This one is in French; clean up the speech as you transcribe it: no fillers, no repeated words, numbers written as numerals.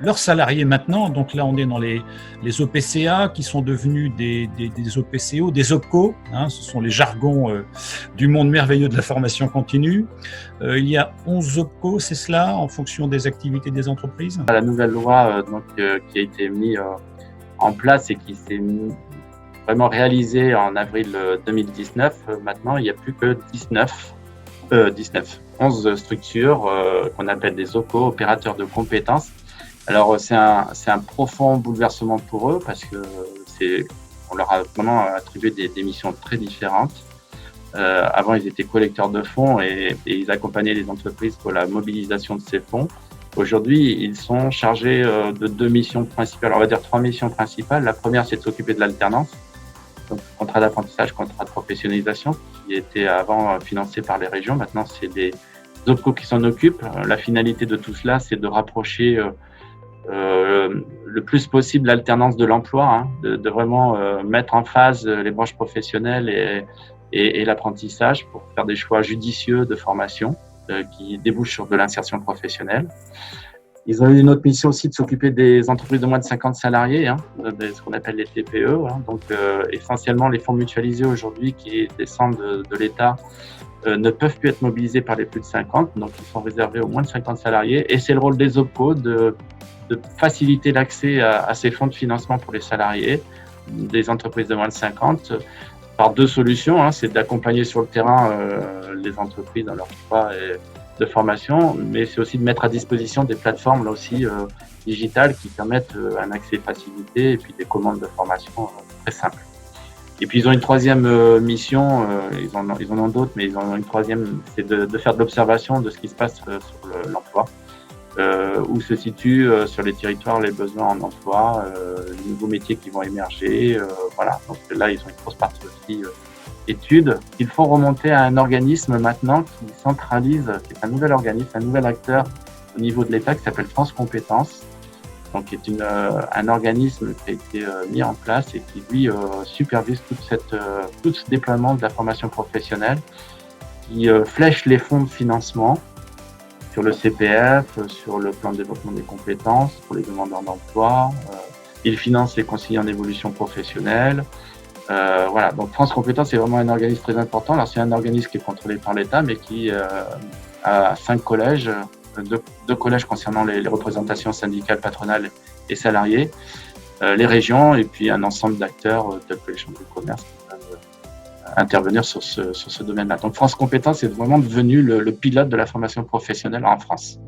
leurs salariés maintenant. Donc là, on est dans les OPCA qui sont devenus des OPCO, des OPCO. Hein, ce sont les jargons du monde merveilleux de la formation continue. Il y a 11 OPCO, c'est cela, en fonction des activités des entreprises? La nouvelle loi qui a été mise en place et qui s'est vraiment réalisée en avril 2019, maintenant, il n'y a plus que 11 structures qu'on appelle des OPCO, opérateurs de compétences. Alors, c'est un profond bouleversement pour eux parce que on leur a vraiment attribué des missions très différentes. Avant, ils étaient collecteurs de fonds et ils accompagnaient les entreprises pour la mobilisation de ces fonds. Aujourd'hui, ils sont chargés de 2 missions principales, on va dire 3 missions principales. La première, c'est de s'occuper de l'alternance, donc contrat d'apprentissage, contrat de professionnalisation, qui était avant financé par les régions. Maintenant, c'est des OPCO qui s'en occupent. La finalité de tout cela, c'est de rapprocher le plus possible l'alternance de l'emploi, hein, de vraiment mettre en phase les branches professionnelles et l'apprentissage pour faire des choix judicieux de formation qui débouchent sur de l'insertion professionnelle. Ils ont eu une autre mission aussi de s'occuper des entreprises de moins de 50 salariés, hein, ce qu'on appelle les TPE. Hein. Donc, essentiellement, les fonds mutualisés aujourd'hui qui descendent de l'État ne peuvent plus être mobilisés par les plus de 50, donc ils sont réservés aux moins de 50 salariés. Et c'est le rôle des OPCO de faciliter l'accès à ces fonds de financement pour les salariés des entreprises de moins de 50 par 2 solutions. Hein. C'est d'accompagner sur le terrain les entreprises dans leur choix de formation, mais c'est aussi de mettre à disposition des plateformes là aussi digitales qui permettent un accès facilité et puis des commandes de formation très simples. Et puis ils ont une troisième mission, ils en ont d'autres, mais ils en ont une troisième, c'est de faire de l'observation de ce qui se passe sur l'emploi, où se situent sur les territoires les besoins en emploi, les nouveaux métiers qui vont émerger. Voilà, donc là ils ont une grosse partie aussi études. Il faut remonter à un organisme maintenant qui centralise, qui est un nouvel organisme, un nouvel acteur au niveau de l'État qui s'appelle France Compétences, donc qui est un organisme qui a été mis en place et qui lui supervise tout ce déploiement de la formation professionnelle, qui flèche les fonds de financement sur le CPF, sur le plan de développement des compétences pour les demandeurs d'emploi. Il finance les conseillers en évolution professionnelle. Voilà, donc France Compétences, c'est vraiment un organisme très important. Alors, c'est un organisme qui est contrôlé par l'État, mais qui a 5 collèges, 2 collèges concernant les représentations syndicales, patronales et salariés, les régions, et puis un ensemble d'acteurs tels que les chambres de commerce qui peuvent intervenir sur ce domaine-là. Donc, France Compétences est vraiment devenu le pilote de la formation professionnelle en France.